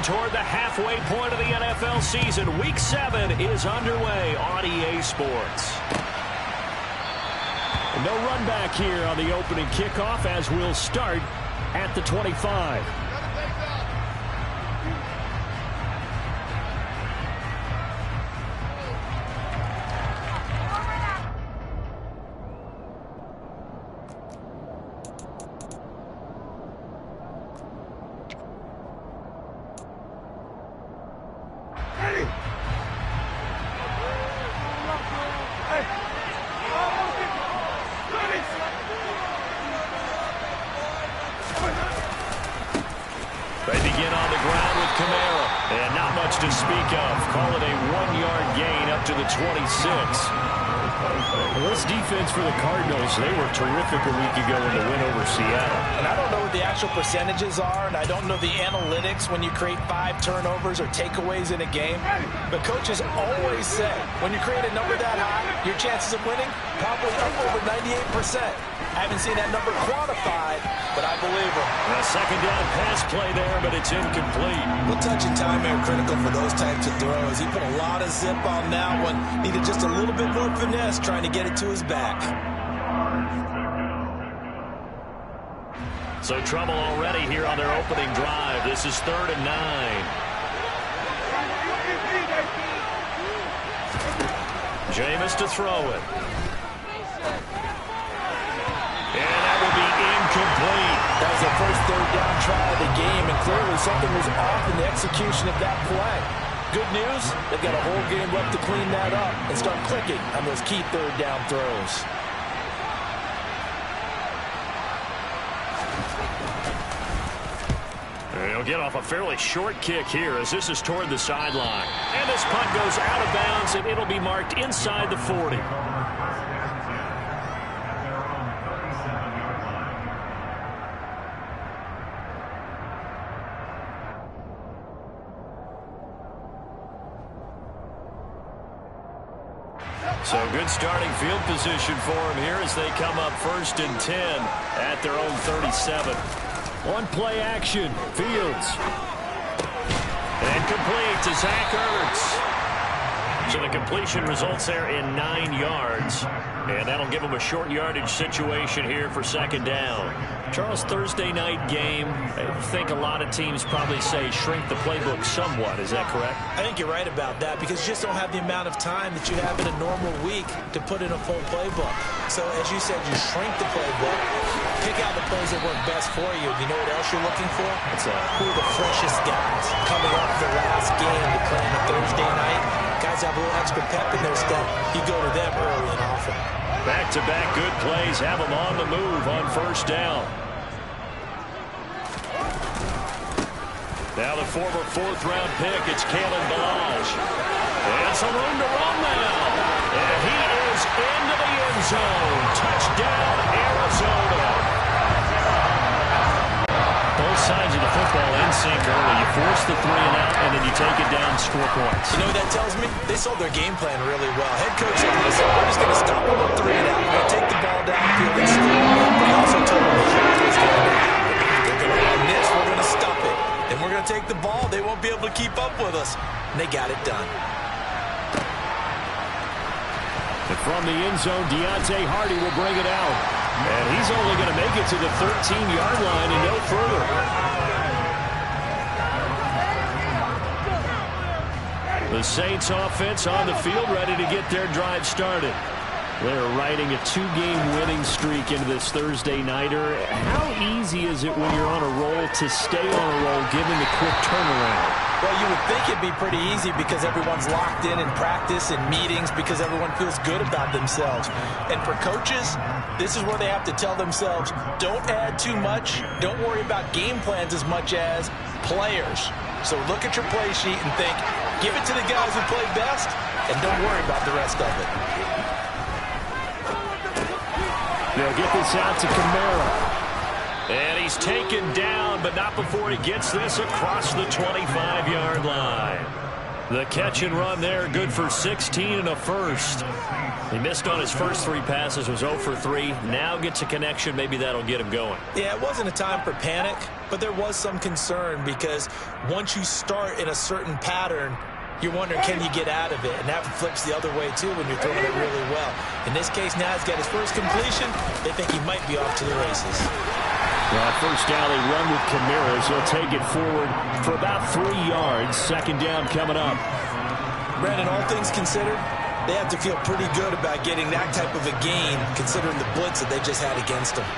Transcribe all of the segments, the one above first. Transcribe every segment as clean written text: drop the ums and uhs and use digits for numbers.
toward the halfway point of the NFL season. Week 7 is underway on EA Sports. No run back here on the opening kickoff as we'll start at the 25. They begin on the ground with Kamara. And not much to speak of. Call it a 1-yard gain up to the 26. Well, this defense for the Cardinals, they were terrific a week ago in the win over Seattle. And I don't know what the actual percentages are, and I don't know the analytics when you create 5 turnovers or takeaways in a game. But coaches always say, when you create a number that high, your chances of winning probably up over 98%. I haven't seen that number quantified, but I believe them. A second down pass play there, but it's incomplete. Well, touch and time are critical for those types of throws. He put a lot of zip on that one. Needed just a little bit more finesse trying to get it to his back. So trouble already here on their opening drive. This is 3rd and 9. Jameis to throw it. And that will be incomplete. That was their first 3rd down try of the game, and clearly something was off in the execution of that play. Good news, they've got a whole game left to clean that up and start clicking on those key 3rd down throws. He'll get off a fairly short kick here as this is toward the sideline. And this punt goes out of bounds, and it'll be marked inside the 40. So good starting field position for him here as they come up 1st and 10 at their own 37. On play action, Fields. And complete to Zach Ertz. So the completion results there in 9 yards. And that'll give them a short yardage situation here for 2nd down. Charles, Thursday night game, I think a lot of teams probably say shrink the playbook somewhat. Is that correct? I think you're right about that because you just don't have the amount of time that you have in a normal week to put in a full playbook. So as you said, you shrink the playbook, pick out the plays that work best for you. You know what else you're looking for? Who are the freshest guys coming off the last game to play on a Thursday night? Guys have a little extra pep in their step. You go to them early and often. Back-to-back good plays have them on the move on 1st down. Now the former 4th-round pick, it's Kalen Ballage. And some room to run now. And he is into the end zone. Touchdown, Arizona. Both sides of the football in sync early. You force the 3 and out, and then you take it down, score points. You know what that tells me? They sold their game plan really well. Head coach said, listen, we're just going to stop them at 3 and out. We're going to take the ball downfield and score. But he also told them here's what's going to happen. They're going to run this, we're going to stop it. Then we're going to take the ball. They won't be able to keep up with us. And they got it done. And from the end zone, Deontay Hardy will bring it out. And he's only going to make it to the 13-yard line and no further. The Saints offense on the field ready to get their drive started. They're riding a 2-game winning streak into this Thursday nighter. How easy is it when you're on a roll to stay on a roll given the quick turnaround? Well, you would think it'd be pretty easy because everyone's locked in practice and meetings because everyone feels good about themselves. And for coaches, this is where they have to tell themselves, don't add too much. Don't worry about game plans as much as players. So look at your play sheet and think, give it to the guys who play best, and don't worry about the rest of it. They'll get this out to Kamara. And he's taken down, but not before he gets this across the 25-yard line. The catch and run there, good for 16 and a first. He missed on his first 3 passes, was 0 for 3. Now gets a connection. Maybe that'll get him going. Yeah, it wasn't a time for panic, but there was some concern because once you start in a certain pattern, you're wondering, can you get out of it? And that flips the other way, too, when you're throwing it really well. In this case, now he's got his first completion. They think he might be off to the races. Well, first down, they run with Kamara. He'll take it forward for about 3 yards. Second down coming up. Brandon, all things considered, they have to feel pretty good about getting that type of a gain, considering the blitz that they just had against them.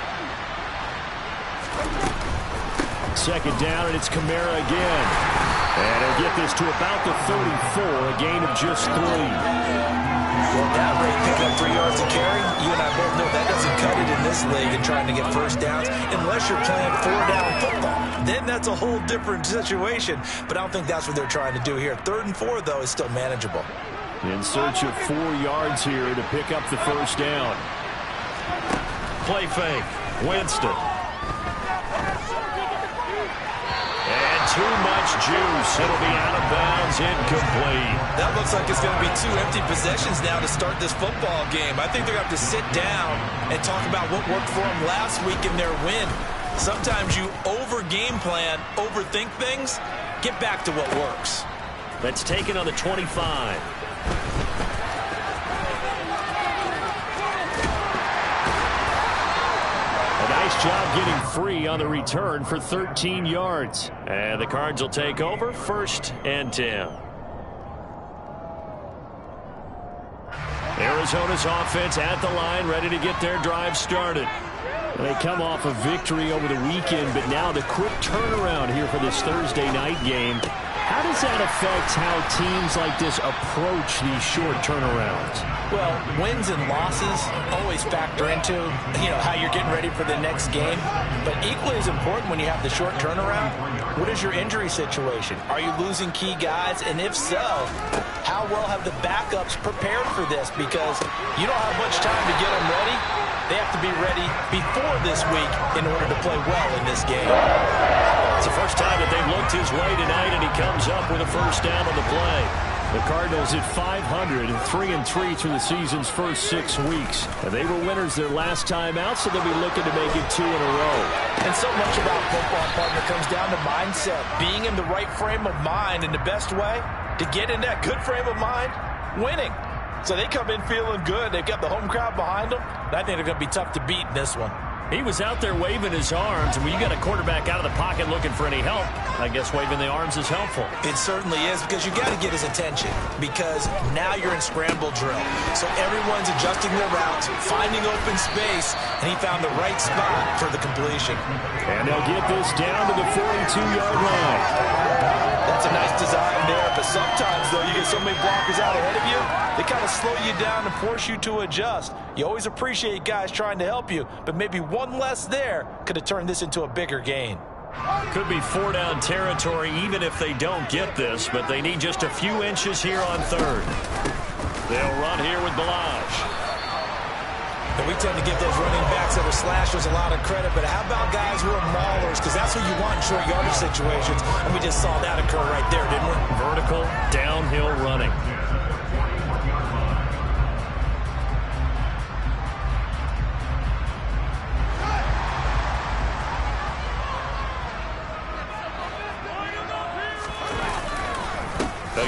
Second down, and it's Kamara again. And he'll get this to about the 34, a gain of just 3. Well, that rate, picking up 3 yards to carry, you and I both know that doesn't cut it in this league and trying to get first downs unless you're playing 4-down football. Then that's a whole different situation, but I don't think that's what they're trying to do here. 3rd and 4, though, is still manageable. In search of 4 yards here to pick up the first down. Play fake. Winston. And too much juice. It'll be out of bounds, incomplete. That looks like it's going to be 2 empty possessions now to start this football game. I think they're going to have to sit down and talk about what worked for them last week in their win. Sometimes you over-game plan, overthink things. Get back to what works. That's taken on the 25. Nice job getting free on the return for 13 yards. And the Cards will take over, 1st and 10. Arizona's offense at the line, ready to get their drive started. They come off a victory over the weekend, but now the quick turnaround here for this Thursday night game. How does that affect how teams like this approach these short turnarounds? Well, wins and losses always factor into, how you're getting ready for the next game. But equally as important when you have the short turnaround, what is your injury situation? Are you losing key guys? And if so, how well have the backups prepared for this? Because you don't have much time to get them ready. They have to be ready before this week in order to play well in this game. It's the first time that they've looked his way tonight, and he comes up with a first down on the play. The Cardinals at 500, 3-3 through the season's first 6 weeks. And they were winners their last time out, so they'll be looking to make it 2 in a row. And so much about football, partner, comes down to mindset. Being in the right frame of mind, and the best way to get in that good frame of mind, winning. So they come in feeling good. They've got the home crowd behind them. I think they're going to be tough to beat in this one. He was out there waving his arms, and when you got a quarterback out of the pocket looking for any help, I guess waving the arms is helpful. It certainly is, because you got to get his attention, because now you're in scramble drill. So everyone's adjusting their routes, finding open space, and he found the right spot for the completion. And they'll get this down to the 42-yard line. That's a nice design there, but sometimes, though, you get so many blockers out ahead of you, they kind of slow you down and force you to adjust. You always appreciate guys trying to help you, but maybe one less there could have turned this into a bigger gain. Could be 4-down territory even if they don't get this, but they need just a few inches here on 3rd. They'll run here with Balazs. And we tend to give those running backs that are slashers a lot of credit, but how about guys who are maulers? Because that's what you want in short yardage situations, and we just saw that occur right there, didn't we? Vertical, downhill running.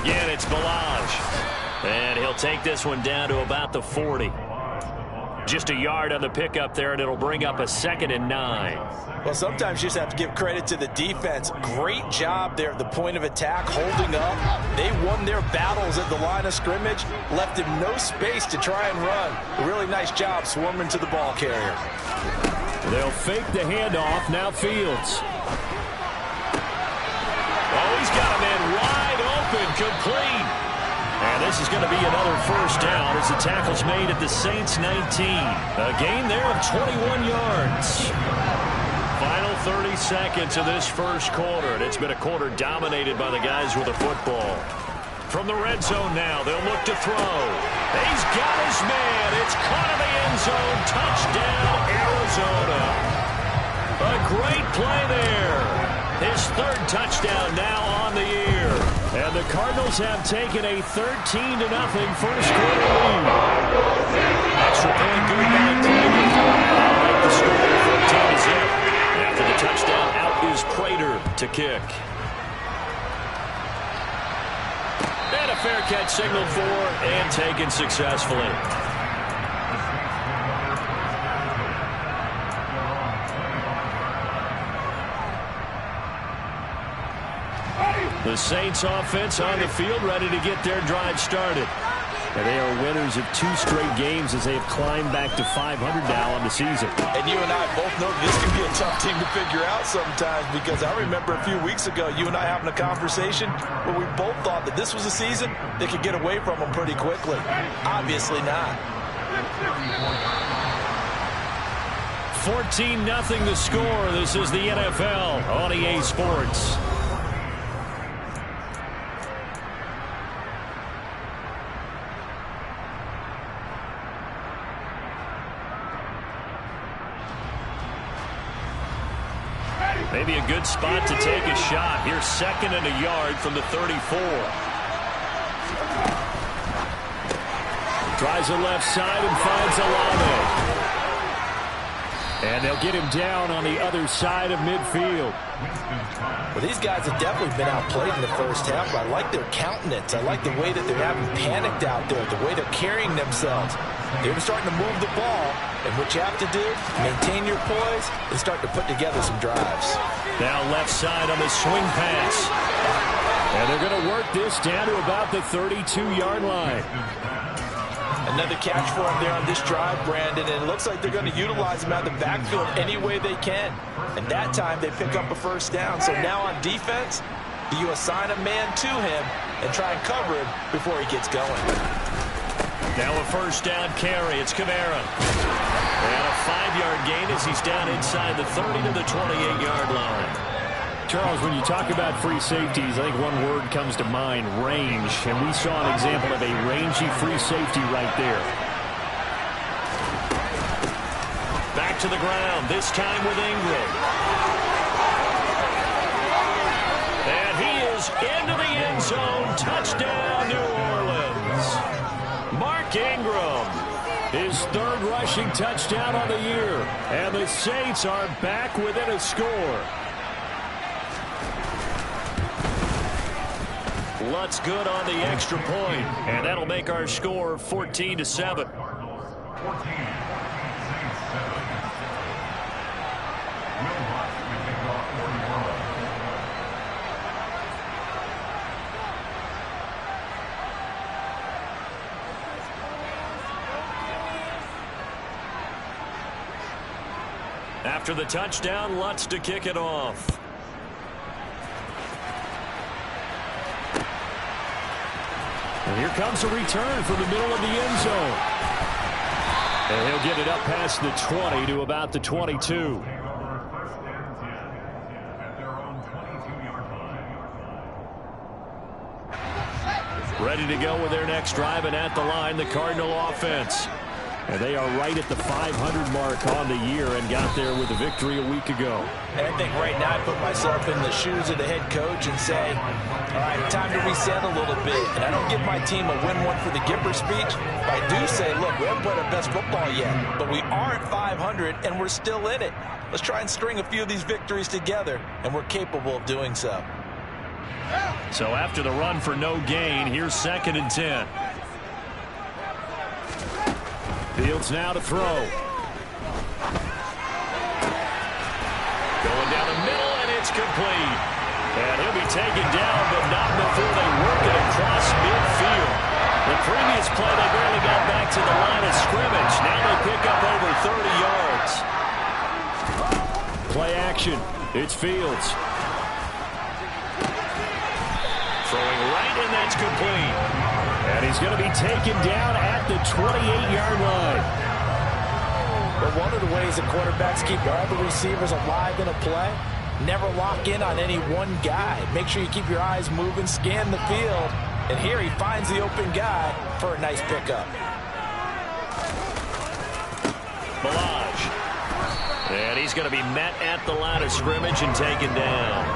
Again, it's Balazs. And he'll take this one down to about the 40. Just a yard on the pickup there, and it'll bring up a 2nd and 9. Well, sometimes you just have to give credit to the defense. Great job there at the point of attack, holding up. They won their battles at the line of scrimmage, left him no space to try and run. A really nice job swarming to the ball carrier. They'll fake the handoff. Now Fields. Oh, he's got him in wide open, complete. And this is going to be another first down as the tackle's made at the Saints 19. A gain there of 21 yards. Final 30 seconds of this first quarter, and it's been a quarter dominated by the guys with the football. From the red zone now, they'll look to throw. He's got his man. It's caught in the end zone. Touchdown, Arizona. A great play there. His 3rd touchdown now on the year. here. And the Cardinals have taken a 13-0 first quarter lead. Extra point good by Prater. That'll make the score 14-0. After the touchdown, out is Prater to kick. And a fair catch signaled for and taken successfully. The Saints offense on the field, ready to get their drive started. And they are winners of 2 straight games as they have climbed back to 500 now on the season. And you and I both know this can be a tough team to figure out sometimes, because I remember a few weeks ago you and I having a conversation where we both thought that this was a season that could get away from them pretty quickly. Obviously not. 14-0 the score. This is the NFL on EA Sports. Maybe a good spot to take a shot. Here's 2nd and a yard from the 34. Tries the left side and finds Olave. And they'll get him down on the other side of midfield. Well, these guys have definitely been outplayed in the first half, but I like their countenance. I like the way that they're having panicked out there, the way they're carrying themselves. They're starting to move the ball, and what you have to do, maintain your poise and start to put together some drives. Now left side on the swing pass. And they're going to work this down to about the 32-yard line. Another catch for him there on this drive, Brandon, and it looks like they're going to utilize him out of the backfield any way they can. And that time they pick up a first down. So now on defense, do you assign a man to him and try and cover him before he gets going? Now a first down carry. It's Kamara. And a 5-yard gain as he's down inside the 30 to the 28-yard line. Charles, when you talk about free safeties, I think one word comes to mind, range. And we saw an example of a rangy free safety right there. Back to the ground, this time with Ingram. And he is into the end zone. Touchdown, New Orleans. Mark Ingram. His 3rd rushing touchdown on the year. And the Saints are back within a score. Lutz good on the extra point, and that'll make our score 14-7. After the touchdown, Lutz to kick it off. And here comes a return from the middle of the end zone. And he'll get it up past the 20 to about the 22. Ready to go with their next drive, and at the line, the Cardinal offense. And they are right at the 500 mark on the year and got there with a victory a week ago. And I think right now I put myself in the shoes of the head coach and say, all right, time to reset a little bit. And I don't give my team a win one for the Gipper speech, but I do say, look, we haven't played our best football yet, but we are at 500 and we're still in it. Let's try and string a few of these victories together, and we're capable of doing so. So after the run for no gain, here's 2nd and 10. Fields now to throw. Going down the middle, and it's complete. And he'll be taken down, but not before they work it across midfield. The previous play, they barely got back to the line of scrimmage. Now they pick up over 30 yards. Play action. It's Fields. Throwing right, and that's complete. And he's going to be taken down at the 28-yard line. But one of the ways that quarterbacks keep all the receivers alive in a play, never lock in on any one guy. Make sure you keep your eyes moving, scan the field. And here he finds the open guy for a nice pickup. Balaj. And he's going to be met at the line of scrimmage and taken down.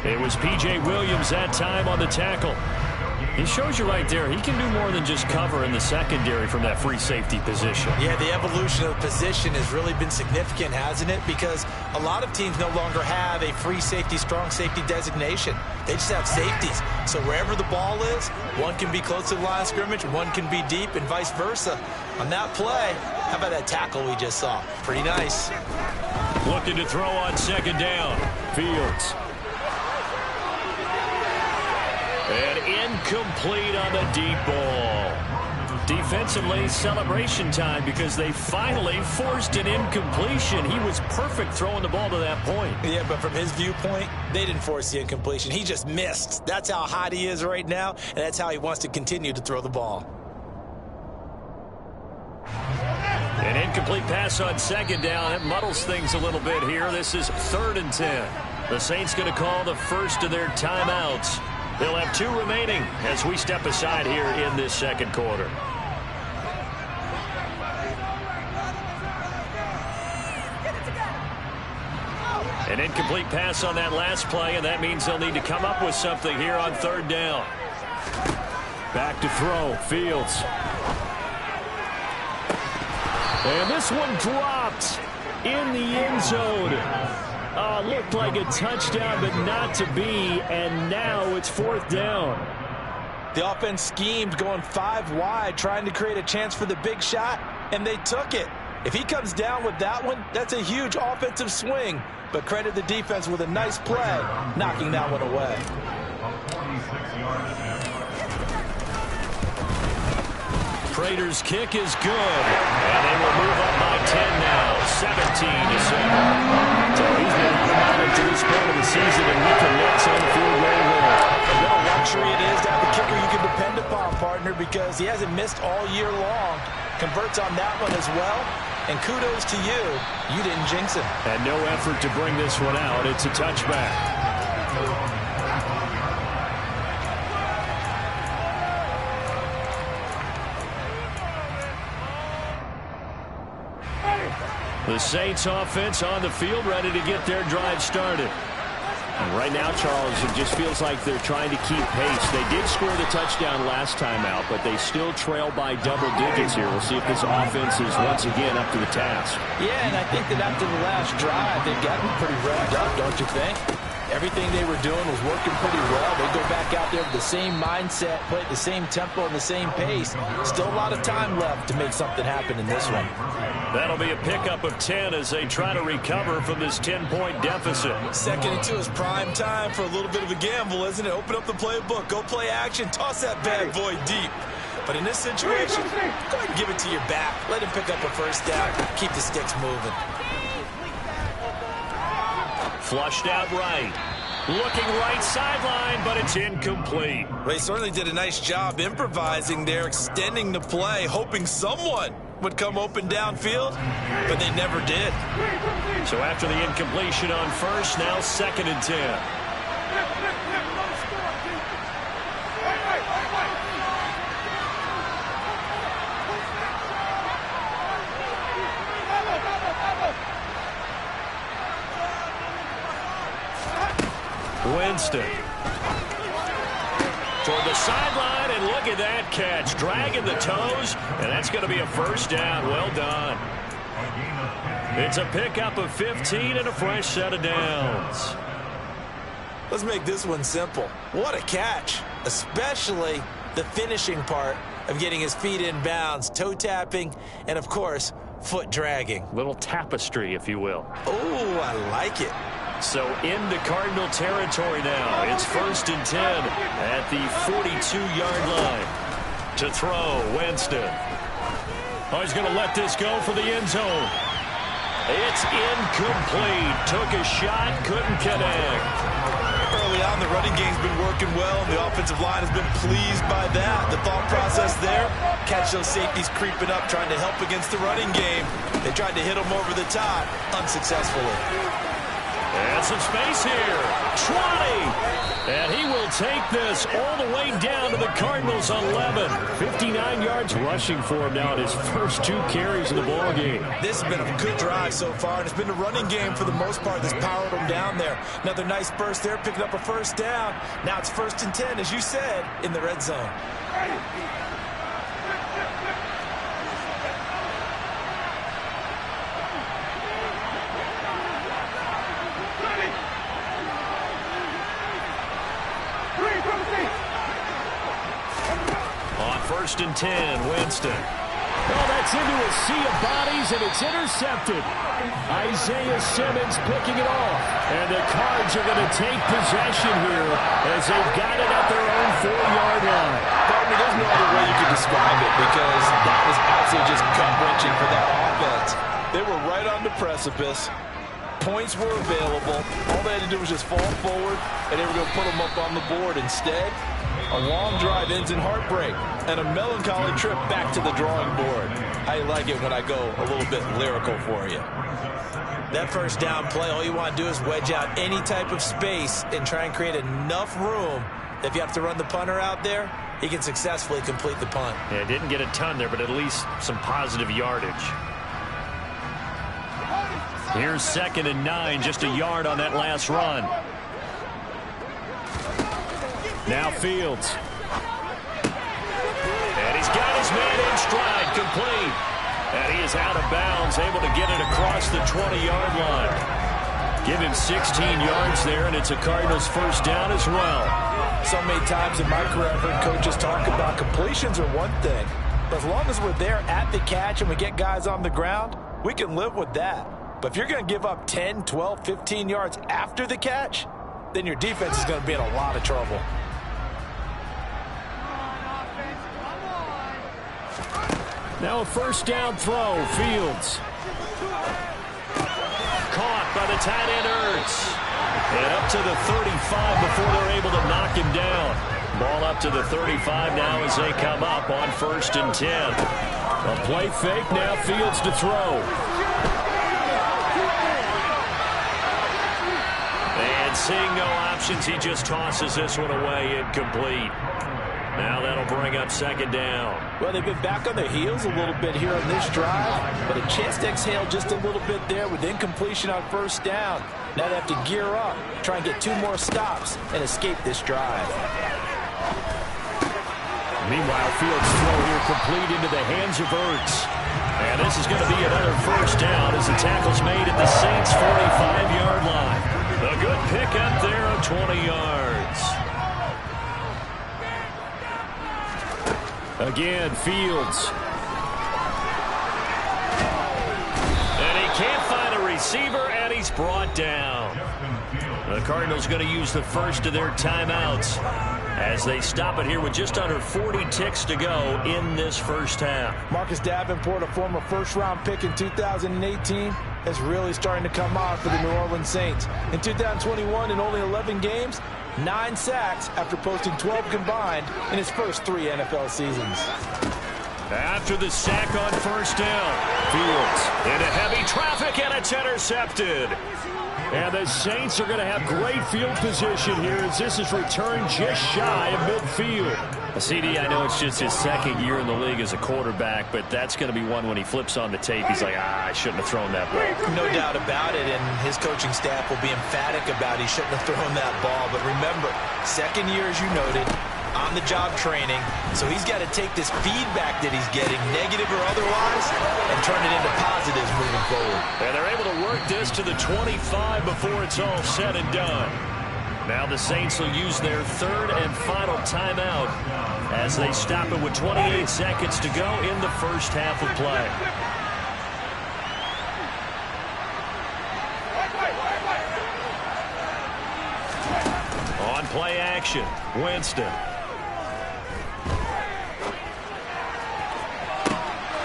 It was P.J. Williams that time on the tackle. He shows you right there, he can do more than just cover in the secondary from that free safety position. Yeah, the evolution of the position has really been significant, hasn't it? Because a lot of teams no longer have a free safety, strong safety designation. They just have safeties. So wherever the ball is, one can be close to the line of scrimmage, one can be deep, and vice versa. On that play, how about that tackle we just saw? Pretty nice. Looking to throw on second down. Fields. And incomplete on the deep ball. Defensively, celebration time because they finally forced an incompletion. He was perfect throwing the ball to that point. Yeah, but from his viewpoint, they didn't force the incompletion. He just missed. That's how hot he is right now, and that's how he wants to continue to throw the ball. An incomplete pass on second down. It muddles things a little bit here. This is 3rd and 10. The Saints going to call the first of their timeouts. They'll have 2 remaining as we step aside here in this second quarter. An incomplete pass on that last play, and that means they'll need to come up with something here on 3rd down. Back to throw. Fields. And this one dropped in the end zone. Looked like a touchdown, but not to be, and now it's 4th down. The offense schemed going 5 wide, trying to create a chance for the big shot, and they took it. If he comes down with that one, that's a huge offensive swing. But credit the defense with a nice play, knocking that one away. Prater's kick is good, and they will move up by 10 now, 17-7. So he's been promoted to this point of the season, and he connects on the field goal here. And what a luxury it is to have a kicker you can depend upon, partner, because he hasn't missed all year long. Converts on that one as well, and kudos to you. You didn't jinx him. And no effort to bring this one out. It's a touchback. The Saints offense on the field, ready to get their drive started. And right now, Charles, it just feels like they're trying to keep pace. They did score the touchdown last time out, but they still trail by double digits here. We'll see if this offense is once again up to the task. Yeah, and I think that after the last drive, they've gotten pretty revved up, don't you think? Everything they were doing was working pretty well. They go back out there with the same mindset, play at the same tempo and the same pace. Still a lot of time left to make something happen in this one. That'll be a pickup of 10 as they try to recover from this 10-point deficit. 2nd and 2 is prime time for a little bit of a gamble, isn't it? Open up the playbook, go play action, toss that bad boy deep. But in this situation, go ahead and give it to your back. Let him pick up a first down. Keep the sticks moving. Flushed out right. Looking right sideline, but it's incomplete. They certainly did a nice job improvising there, extending the play, hoping someone would come open downfield, but they never did. So after the incompletion on first, now 2nd and 10. Winston toward the sideline, and look at that catch, dragging the toes, and that's going to be a first down. Well done. It's a pickup of 15 and a fresh set of downs. Let's make this one simple. What a catch, especially the finishing part of getting his feet in bounds, toe tapping, and of course, foot dragging. Little tapestry, if you will. Oh, I like it. So into Cardinal territory now. It's 1st and 10 at the 42-yard line. To throw, Winston. Oh, he's going to let this go for the end zone. It's incomplete. Took a shot, couldn't connect. Early on, the running game's been working well, and the offensive line has been pleased by that. The thought process there, catch those safeties creeping up, trying to help against the running game. They tried to hit them over the top, unsuccessfully. And some space here. 20. And he will take this all the way down to the Cardinals' 11. 59 yards rushing for him now in his first 2 carries of the ball game. This has been a good drive so far, and it's been a running game for the most part that's powered him down there. Another nice burst there, picking up a first down. Now it's 1st and 10, as you said, in the red zone. On 1st and 10, Winston. Oh, that's into a sea of bodies, and it's intercepted. Isaiah Simmons picking it off. And the Cards are going to take possession here as they've got it at their own 4-yard line. Partner, there's no other way you could describe it because that was absolutely just gut-wrenching for that offense. They were right on the precipice. Points were available. All they had to do was just fall forward, and they were going to put them up on the board. Instead, a long drive ends in heartbreak and a melancholy trip back to the drawing board. I like it when I go a little bit lyrical for you. That first down play, all you want to do is wedge out any type of space and try and create enough room. If you have to run the punter out there, he can successfully complete the punt. Yeah, didn't get a ton there, but at least some positive yardage. Here's 2nd and 9, just a yard on that last run. Now Fields. And he's got his man in stride, complete. And he is out of bounds, able to get it across the 20-yard line. Give him 16 yards there, and it's a Cardinals first down as well. So many times in my career, I've heard coaches talk about completions are one thing. But as long as we're there at the catch and we get guys on the ground, we can live with that. But if you're going to give up 10, 12, 15 yards after the catch, then your defense is going to be in a lot of trouble. Now a first down throw, Fields. Caught by the tight end Ertz. And up to the 35 before they're able to knock him down. Ball up to the 35 now as they come up on 1st and 10. A play fake, now Fields to throw. And seeing no options, he just tosses this one away, incomplete. Now that'll bring up 2nd down. Well, they've been back on their heels a little bit here on this drive, but a chance to exhale just a little bit there with incompletion on 1st down. Now they have to gear up, try and get 2 more stops, and escape this drive. Meanwhile, Fields' throw here complete into the hands of Ertz. And this is going to be another first down as the tackle's made at the Saints' 45-yard line. A good pickup there of 20 yards. Again, Fields. And he can't find a receiver, and he's brought down. The Cardinals going to use the first of their timeouts as they stop it here with just under 40 ticks to go in this first half. Marcus Davenport, a former first-round pick in 2018, is really starting to come on for the New Orleans Saints. In 2021, in only 11 games, 9 sacks after posting 12 combined in his first 3 NFL seasons. After the sack on first down, Fields into heavy traffic, and it's intercepted. And the Saints are going to have great field position here as this is returned just shy of midfield. CD, I know it's just his 2nd year in the league as a quarterback, but that's going to be one when he flips on the tape. He's like, I shouldn't have thrown that ball. No doubt about it, and his coaching staff will be emphatic about he shouldn't have thrown that ball. But remember, 2nd year, as you noted, on-the-job training, so he's got to take this feedback that he's getting, negative or otherwise, and turn it into positives moving forward. And they're able to work this to the 25 before it's all said and done. Now the Saints will use their 3rd and final timeout as they stop it with 28 seconds to go in the first half of play. On play action, Winston.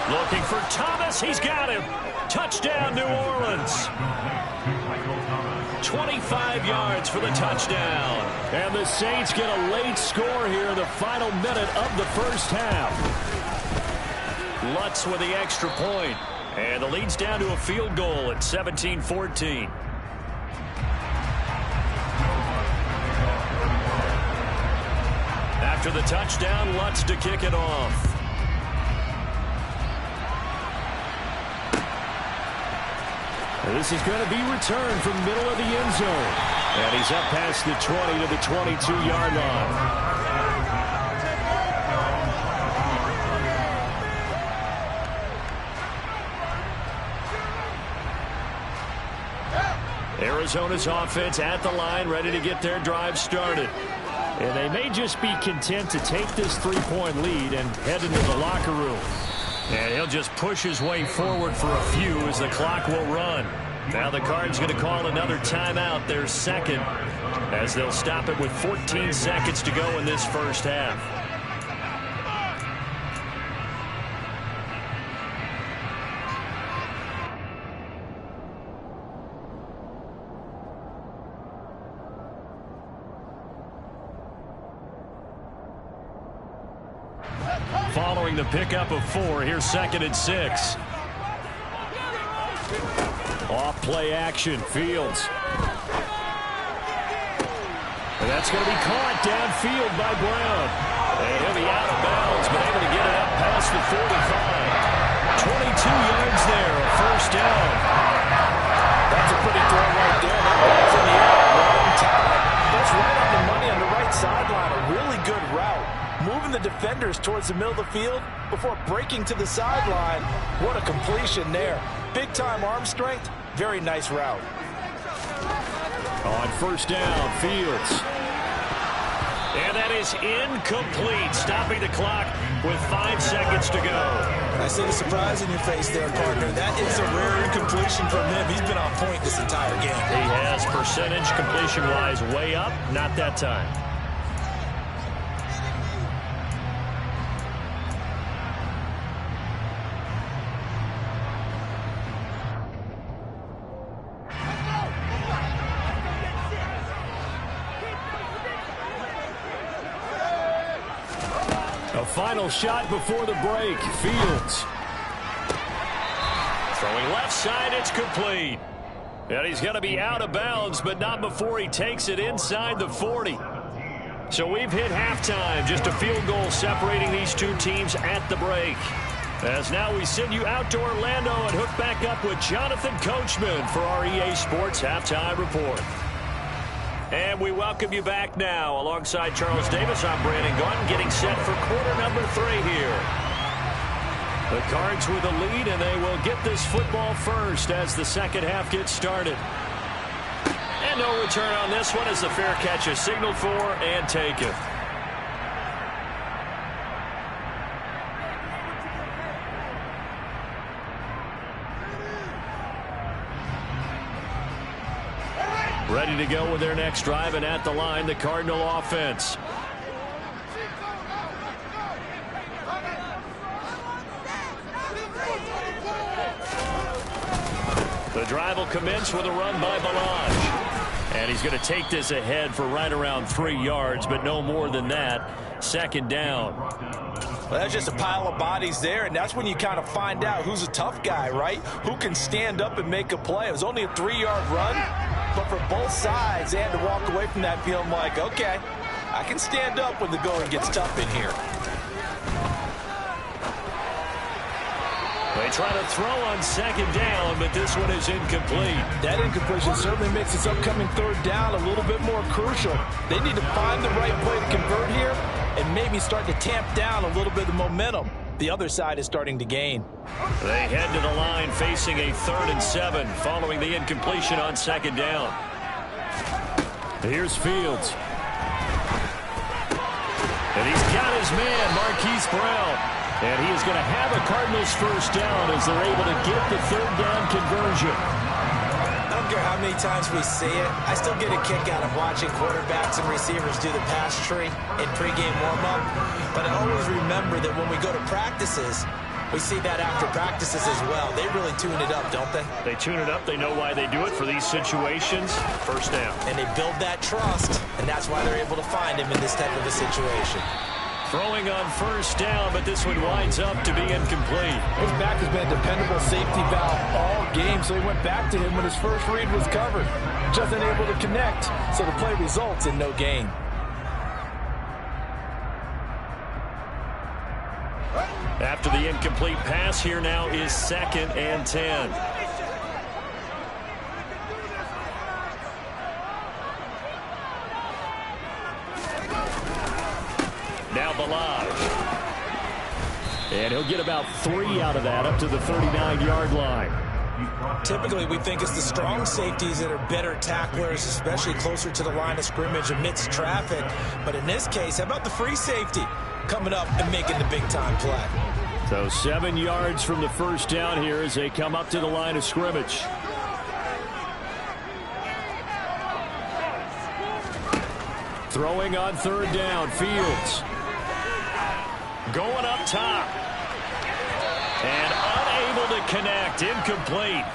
Looking for Thomas. He's got him. Touchdown, New Orleans. 25 yards for the touchdown. And the Saints get a late score here in the final minute of the first half. Lutz with the extra point. And the lead's down to a field goal at 17-14. After the touchdown, Lutz to kick it off. This is going to be returned from middle of the end zone. And he's up past the 20 to the 22-yard line. Arizona's offense at the line, ready to get their drive started. And they may just be content to take this 3-point lead and head into the locker room. And he'll just push his way forward for a few as the clock will run. Now the Cards going to call another timeout, their second, as they'll stop it with 14 seconds to go in this first half. Following the pickup of 4, here's 2nd and 6. Off play action, Fields. And that's going to be caught downfield by Brown. And he'll be out of bounds, but able to get it up past the 45. 22 yards there, a first down. That's a pretty throw right there. That ball's in the air, right on time. That's right on the money on the right sideline. A really good route. Moving the defenders towards the middle of the field before breaking to the sideline. What a completion there. Big-time arm strength. Very nice route. On first down, Fields. And that is incomplete, stopping the clock with 5 seconds to go. I see the surprise in your face there, partner. That is a rare incompletion from him. He's been on point this entire game. He has percentage completion-wise way up, not that time. Final shot before the break. Fields. Throwing left side, it's complete. And he's going to be out of bounds, but not before he takes it inside the 40. So we've hit halftime. Just a field goal separating these two teams at the break. As now we send you out to Orlando and hook back up with Jonathan Coachman for our EA Sports Halftime Report. And we welcome you back now. Alongside Charles Davis, I'm Brandon Gaudin, getting set for quarter number 3 here. The Cards with a lead, and they will get this football first as the second half gets started. And no return on this one as the fair catch is signaled for and taken. Ready to go with their next drive, and at the line, the Cardinal offense. The drive will commence with a run by Balaj. And he's going to take this ahead for right around 3 yards, but no more than that. Second down. Well, that's just a pile of bodies there, and that's when you kind of find out who's a tough guy, right? Who can stand up and make a play. It was only a 3-yard run, but for both sides, they had to walk away from that feeling like, okay, I can stand up when the going gets tough in here. They try to throw on second down, but this one is incomplete. That incompletion certainly makes this upcoming third down a little bit more crucial. They need to find the right play to convert here and maybe start to tamp down a little bit of the momentum. The other side is starting to gain. They head to the line facing a 3rd and 7 following the incompletion on second down. Here's Fields. And he's got his man, Marquise Brown. And he is going to have a Cardinals first down as they're able to get the third down conversion. I don't care how many times we see it. I still get a kick out of watching quarterbacks and receivers do the pass tree in pregame warm-up. But I always remember that when we go to practices, we see that after practices as well. They really tune it up, don't they? They tune it up. They know why they do it for these situations. First down. And they build that trust, and that's why they're able to find him in this type of a situation. Throwing on first down, but this one winds up to be incomplete. His back has been a dependable safety valve all game, so he went back to him when his first read was covered. Just unable to connect, so the play results in no gain. After the incomplete pass, here now is 2nd and 10. Now Balaj. And he'll get about 3 out of that up to the 39-yard line. Typically, we think it's the strong safeties that are better tacklers, especially closer to the line of scrimmage amidst traffic. But in this case, how about the free safety coming up and making the big-time play? So 7 yards from the first down here as they come up to the line of scrimmage. Throwing on 3rd down, Fields. Going up top. And unable to connect. Incomplete.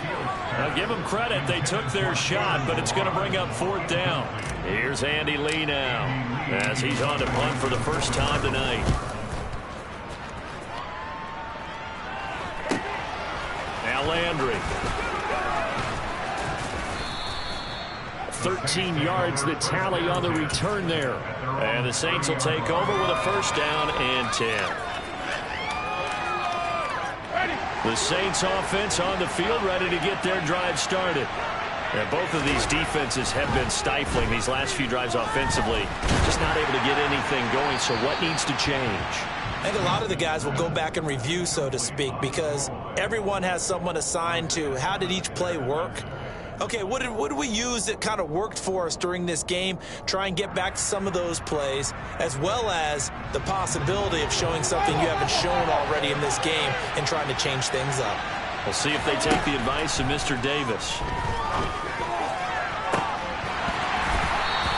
Now give them credit. They took their shot, but it's going to bring up 4th down. Here's Andy Lee now as he's on to punt for the first time tonight. Now Landry. 13 yards the tally on the return there. And the Saints will take over with a 1st down and 10. The Saints offense on the field ready to get their drive started. And both of these defenses have been stifling these last few drives offensively. Just not able to get anything going, so what needs to change? I think a lot of the guys will go back and review, so to speak, because everyone has someone assigned to how did each play work. Okay, what did we use that kind of worked for us during this game? Try and get back to some of those plays, as well as the possibility of showing something you haven't shown already in this game and trying to change things up. We'll see if they take the advice of Mr. Davis.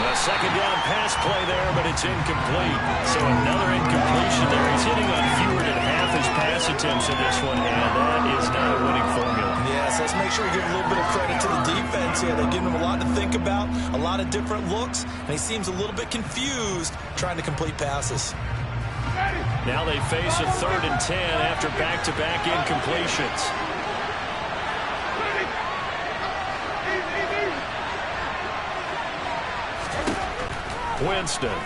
A 2nd down pass play there, but it's incomplete. So another incompletion there. He's hitting on fewer than half his pass attempts in this one, and that is not a winning formula. Yes, let's make sure we give a little bit of credit to the defense here. They're giving him a lot to think about, a lot of different looks, and he seems a little bit confused trying to complete passes. Now they face a 3rd and 10 after back-to-back incompletions. Winston.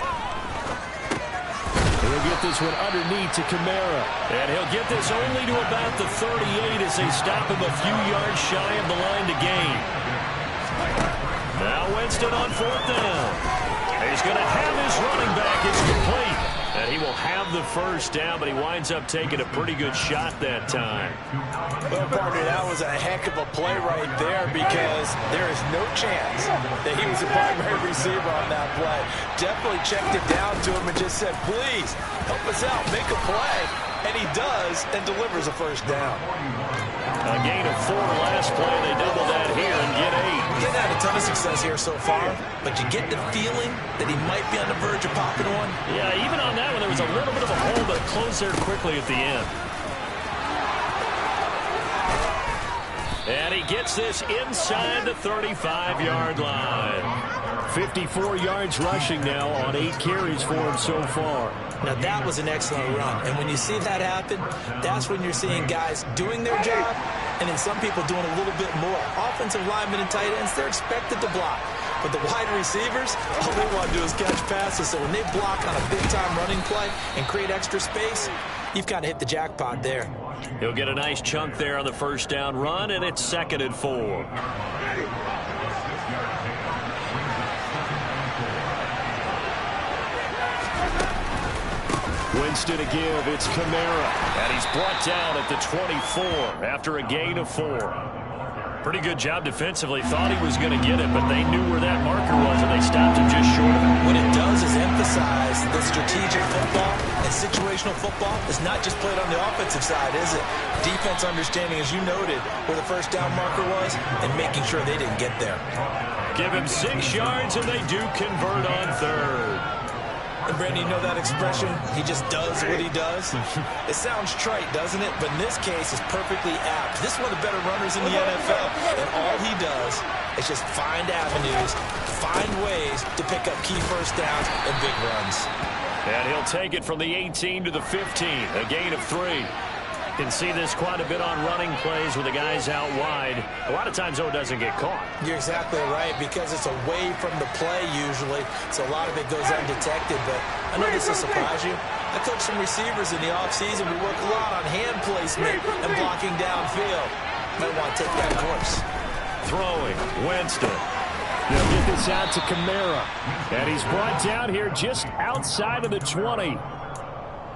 He'll get this one underneath to Kamara. And he'll get this only to about the 38 as they stop him a few yards shy of the line to gain. Now Winston on 4th down. He's going to have his running back. It's complete. And he will have the 1st down, but he winds up taking a pretty good shot that time. Well, partner, that was a heck of a play right there because there is no chance that he was the primary receiver on that play. Definitely checked it down to him and just said, please, help us out, make a play. And he does and delivers a 1st down. A gain of 4 last play. They double that here and get 8. He's had a ton of success here so far, but you get the feeling that he might be on the verge of popping one. Yeah, even on that one, there was a little bit of a hole, but it closed there quickly at the end. And he gets this inside the 35-yard line. 54 yards rushing now on 8 carries for him so far. Now, that was an excellent run. And when you see that happen, that's when you're seeing guys doing their job and then some people doing a little bit more. Offensive linemen and tight ends, they're expected to block. But the wide receivers, all they want to do is catch passes. So when they block on a big-time running play and create extra space, you've kind of hit the jackpot there. He'll get a nice chunk there on the 1st down run, and it's 2nd and 4. Winston to give. It's Kamara. And he's brought down at the 24 after a gain of 4. Pretty good job defensively. Thought he was going to get it, but they knew where that marker was, and they stopped him just short of it. What it does is emphasize that strategic football and situational football is not just played on the offensive side, is it? Defense understanding, as you noted, where the 1st down marker was and making sure they didn't get there. Give him 6 yards, and they do convert on 3rd. And Brandon, you know that expression? He just does what he does. It sounds trite, doesn't it? But in this case, it's perfectly apt. This is one of the better runners in the NFL. And all he does is just find avenues, find ways to pick up key 1st downs and big runs. And he'll take it from the 18 to the 15, a gain of 3. Can see this quite a bit on running plays with the guys out wide. A lot of times, though, it doesn't get caught. You're exactly right, because it's away from the play usually, so a lot of it goes undetected. But I know this will surprise you. I coach some receivers in the offseason. We work a lot on hand placement and blocking downfield. Might want to take that course. Throwing, Winston. They'll get this out to Kamara. And he's brought down here just outside of the 20.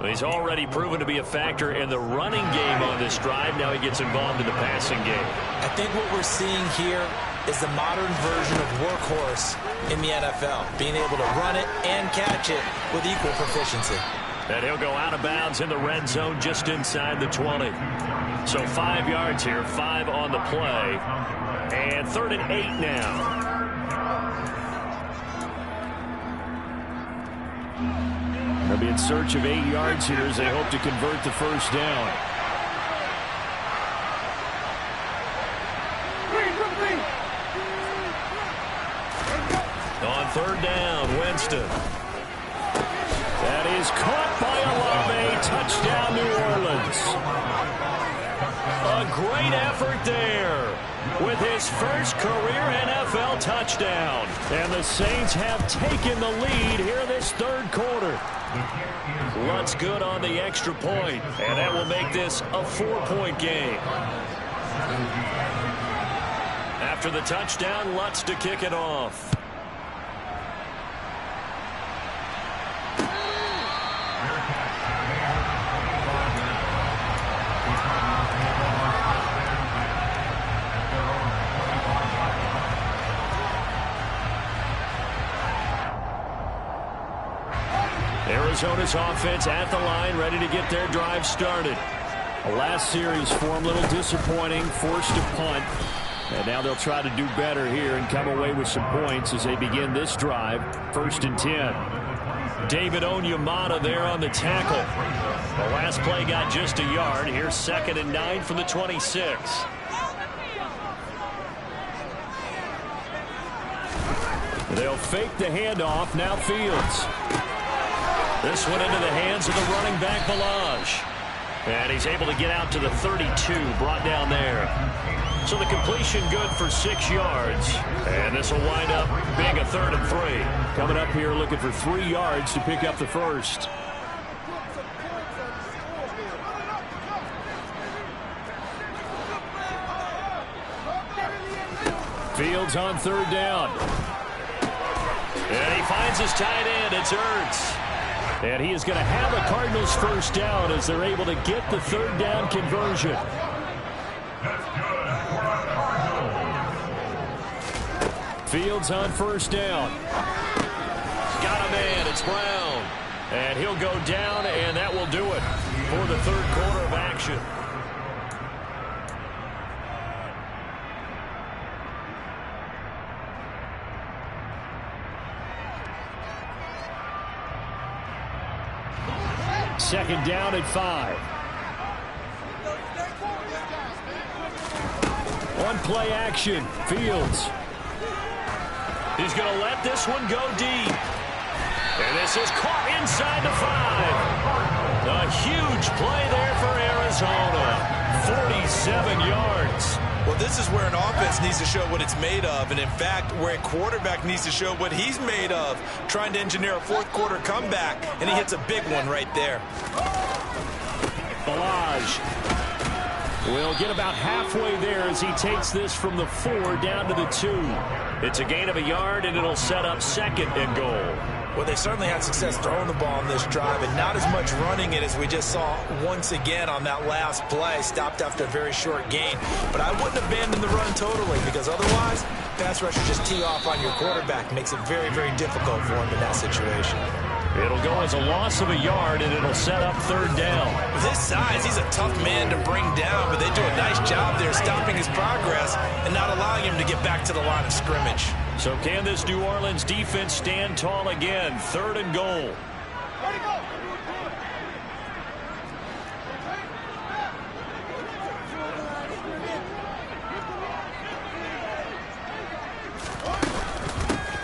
He's already proven to be a factor in the running game on this drive. Now he gets involved in the passing game. I think what we're seeing here is the modern version of workhorse in the NFL, being able to run it and catch it with equal proficiency. And he'll go out of bounds in the red zone just inside the 20. So 5 yards here, 5 on the play. And 3rd and 8 now. They'll be in search of 8 yards here as they hope to convert the first down. On 3rd down, Winston. That is caught by Olave. Touchdown, New Orleans. A great effort there with his first career NFL touchdown. And the Saints have taken the lead here this 3rd quarter. Lutz good on the extra point, and that will make this a 4-point game. After the touchdown, Lutz to kick it off. Arizona's offense at the line, ready to get their drive started. The last series for them, a little disappointing, forced to punt. And now they'll try to do better here and come away with some points as they begin this drive. 1st and 10. David Onyemata there on the tackle. The last play got just a yard. Here's 2nd and 9 from the 26. They'll fake the handoff. Now Fields. This one into the hands of the running back, Balaj. And he's able to get out to the 32, brought down there. So the completion good for 6 yards. And this will wind up being a 3rd and 3. Coming up here looking for 3 yards to pick up the first. Fields on 3rd down. And he finds his tight end. It's Ertz. And he is going to have a Cardinals first down as they're able to get the 3rd down conversion. Fields on 1st down. Got a man. It's Brown. And he'll go down, and that will do it for the 3rd quarter of action. Second down at 5. On play action, Fields. He's going to let this one go deep. And this is caught inside the 5. A huge play there for Arizona. 47 yards. Well, this is where an offense needs to show what it's made of, and in fact, where a quarterback needs to show what he's made of, trying to engineer a 4th quarter comeback, and he hits a big one right there. Balaj will get about halfway there as he takes this from the 4 down to the 2. It's a gain of a yard, and it'll set up 2nd and goal. Well, they certainly had success throwing the ball on this drive, and not as much running it as we just saw once again on that last play. Stopped after a very short gain. But I wouldn't abandon the run totally, because otherwise, pass rushers just tee off on your quarterback. Makes it very, very difficult for him in that situation. It'll go as a loss of a yard, and it'll set up 3rd down. With his size, he's a tough man to bring down, but they do a nice job there stopping his progress and not allowing him to get back to the line of scrimmage. So can this New Orleans defense stand tall again? 3rd and goal.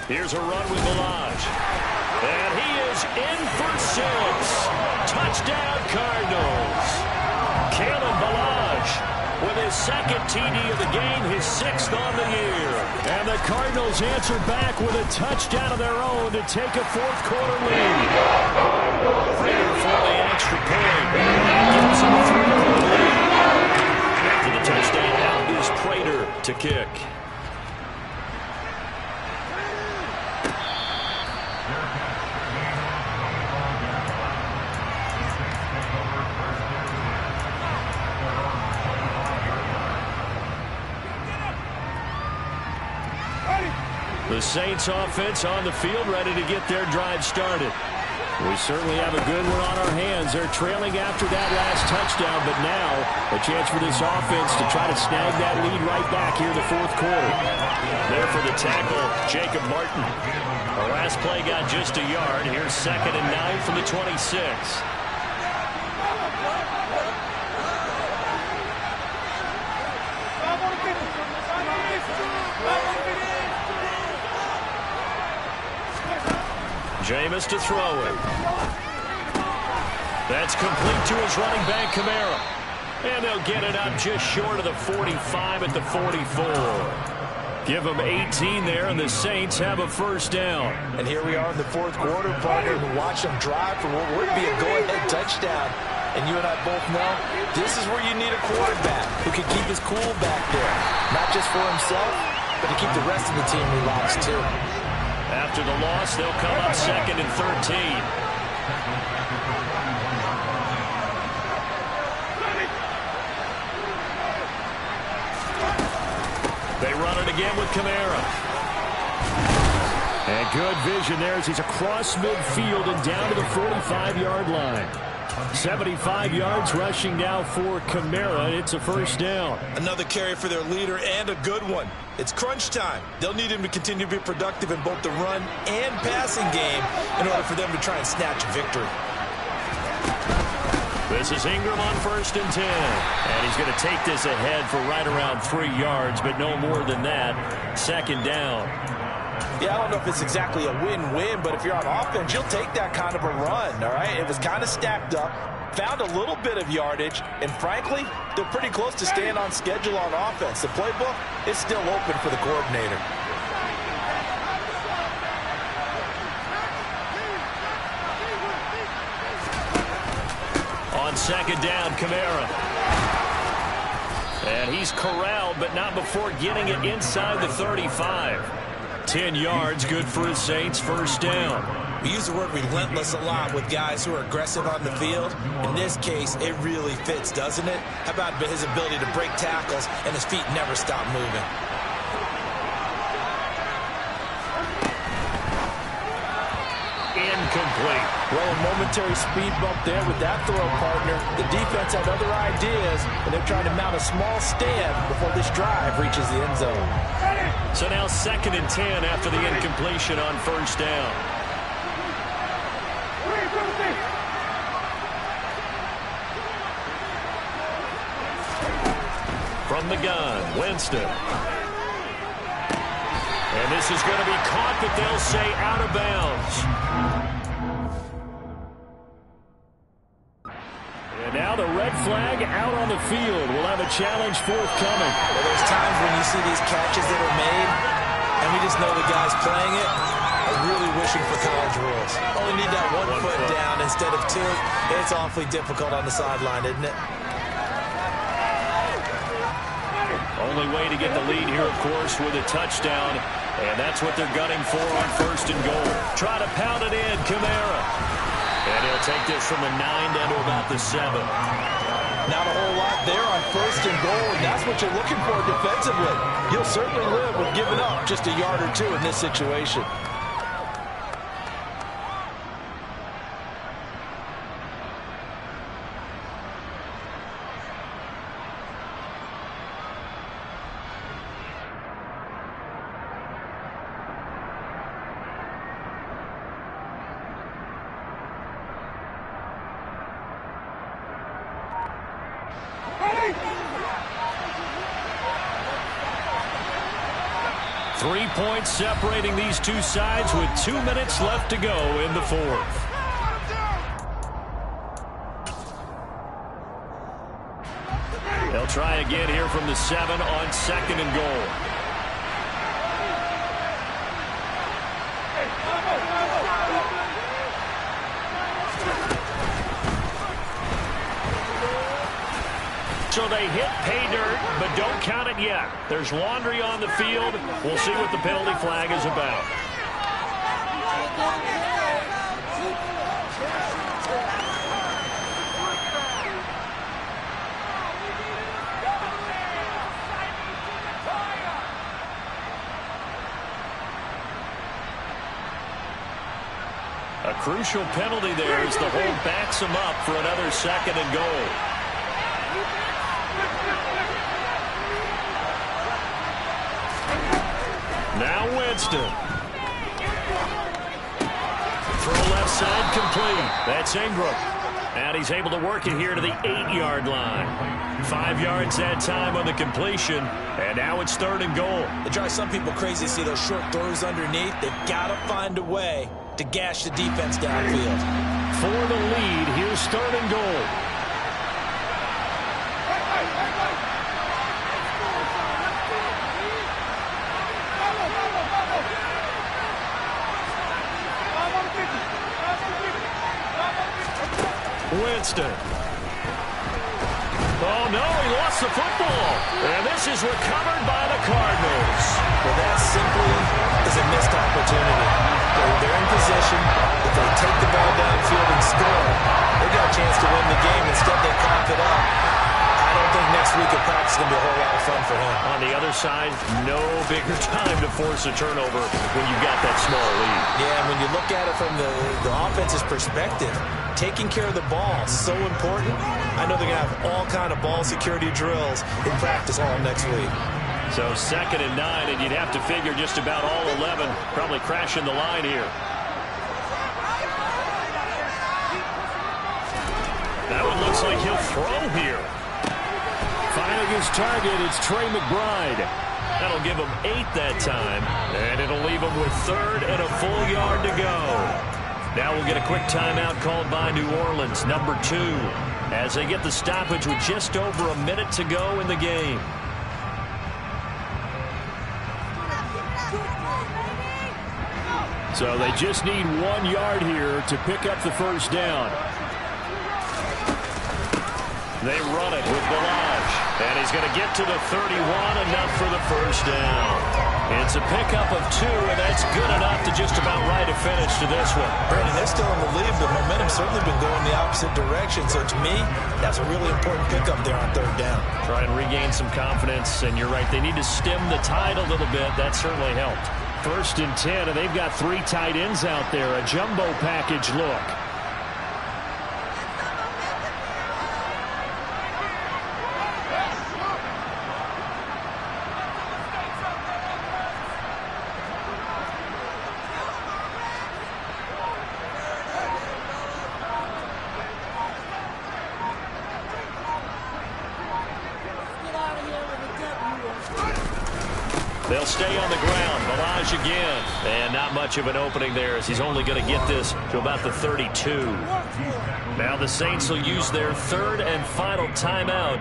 Here's a run with Balaj. And he is in for 6. Touchdown, Cardinals. Kalen second TD of the game, his 6th on the year. And the Cardinals answer back with a touchdown of their own to take a fourth-quarter lead. Prater for the extra point. That gives him a 3-point lead. After the touchdown, now is Prater to kick. The Saints offense on the field, ready to get their drive started. We certainly have a good one on our hands. They're trailing after that last touchdown, but now a chance for this offense to try to snag that lead right back here in the fourth quarter. There for the tackle, Jacob Martin. Our last play got just a yard. Here's 2nd and 9 from the 26. Jameis to throw it. That's complete to his running back, Kamara. And they'll get it up just short of the 45 at the 44. Give them 18 there, and the Saints have a first down. And here we are in the fourth quarter, partner, and watch them drive for what would be a go-ahead touchdown. And you and I both know this is where you need a quarterback who can keep his cool back there. Not just for himself, but to keep the rest of the team relaxed, too. After the loss, they'll come up 2nd and 13. They run it again with Kamara. And good vision there as he's across midfield and down to the 45-yard line. 75 yards rushing now for Kamara. It's a first down. Another carry for their leader and a good one. It's crunch time. They'll need him to continue to be productive in both the run and passing game in order for them to try and snatch a victory. This is Ingram on 1st and 10. And he's going to take this ahead for right around 3 yards, but no more than that. 2nd down. Yeah, I don't know if it's exactly a win-win, but if you're on offense, you'll take that kind of a run, all right? It was kind of stacked up, found a little bit of yardage, and frankly, they're pretty close to staying on schedule on offense. The playbook is still open for the coordinator. On 2nd down, Kamara. And he's corralled, but not before getting it inside the 35. 10 yards, good for his Saints, first down. We use the word relentless a lot with guys who are aggressive on the field. In this case, it really fits, doesn't it? How about his ability to break tackles and his feet never stop moving? Incomplete. Well, a momentary speed bump there with that throw, partner. The defense had other ideas, and they're trying to mount a small stand before this drive reaches the end zone. So now 2nd and 10 after the incompletion on first down. From the gun, Winston. And this is going to be caught, but they'll say out of bounds. And now the red flag out on the field. We'll have a challenge forthcoming. Well, there's times when you see these catches that are made, and we just know the guys playing it are really wishing for college rules. Only need that one foot down instead of 2. It's awfully difficult on the sideline, isn't it? Only way to get the lead here, of course, with a touchdown. And that's what they're gunning for on 1st and goal. Try to pound it in, Kamara. And he'll take this from the 9 down to about the 7. Not a whole lot there on 1st and goal, and that's what you're looking for defensively. You'll certainly live with giving up just a yard or 2 in this situation. Three points separating these two sides with 2 minutes left to go in the fourth. They'll try again here from the 7 on 2nd and goal. So they hit pay dirt, but don't count it yet. There's laundry on the field. We'll see what the penalty flag is about. A crucial penalty there as the hold backs him up for another 2nd and goal. Now Winston. Throw left side complete. That's Ingram. And he's able to work it here to the 8-yard line. 5 yards that time on the completion. And now it's 3rd and goal. It drives some people crazy to see those short throws underneath. They've got to find a way to gash the defense downfield. For the lead, here's 3rd and goal. Winston. Oh, no, he lost the football. And this is recovered by the Cardinals. Well, that simply is a missed opportunity. They're in position. If they take the ball downfield and score, they got a chance to win the game. Instead, they cough it up. I don't think next week at practice is going to be a whole lot of fun for him. On the other side, no bigger time to force a turnover when you've got that small lead. Yeah, and when you look at it from the offense's perspective, taking care of the ball is so important. I know they're going to have all kind of ball security drills in practice all next week. So 2nd and 9, and you'd have to figure just about all 11 probably crashing the line here. That one looks like he'll throw here. Finding his target, it's Trey McBride. That'll give him 8 that time, and it'll leave him with 3rd and a full yard to go. Now we'll get a quick timeout called by New Orleans, number 2, as they get the stoppage with just over a minute to go in the game. So they just need 1 yard here to pick up the first down. They run it with Balaj, and he's going to get to the 31, enough for the first down. It's a pickup of 2, and that's good enough to just about write a finish to this one. Brandon, they're still in the lead, but momentum's certainly been going the opposite direction. So to me, that's a really important pickup there on 3rd down. Try and regain some confidence, and you're right, they need to stem the tide a little bit. That certainly helped. 1st and 10, and they've got 3 tight ends out there. A jumbo package look. They'll stay on the ground. Balaj again. And not much of an opening there as he's only going to get this to about the 32. Now the Saints will use their 3rd and final timeout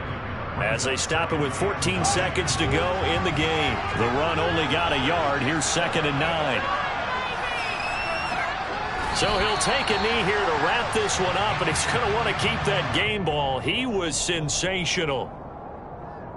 as they stop it with 14 seconds to go in the game. The run only got a yard. Here's 2nd and 9. So he'll take a knee here to wrap this one up, and he's going to want to keep that game ball. He was sensational.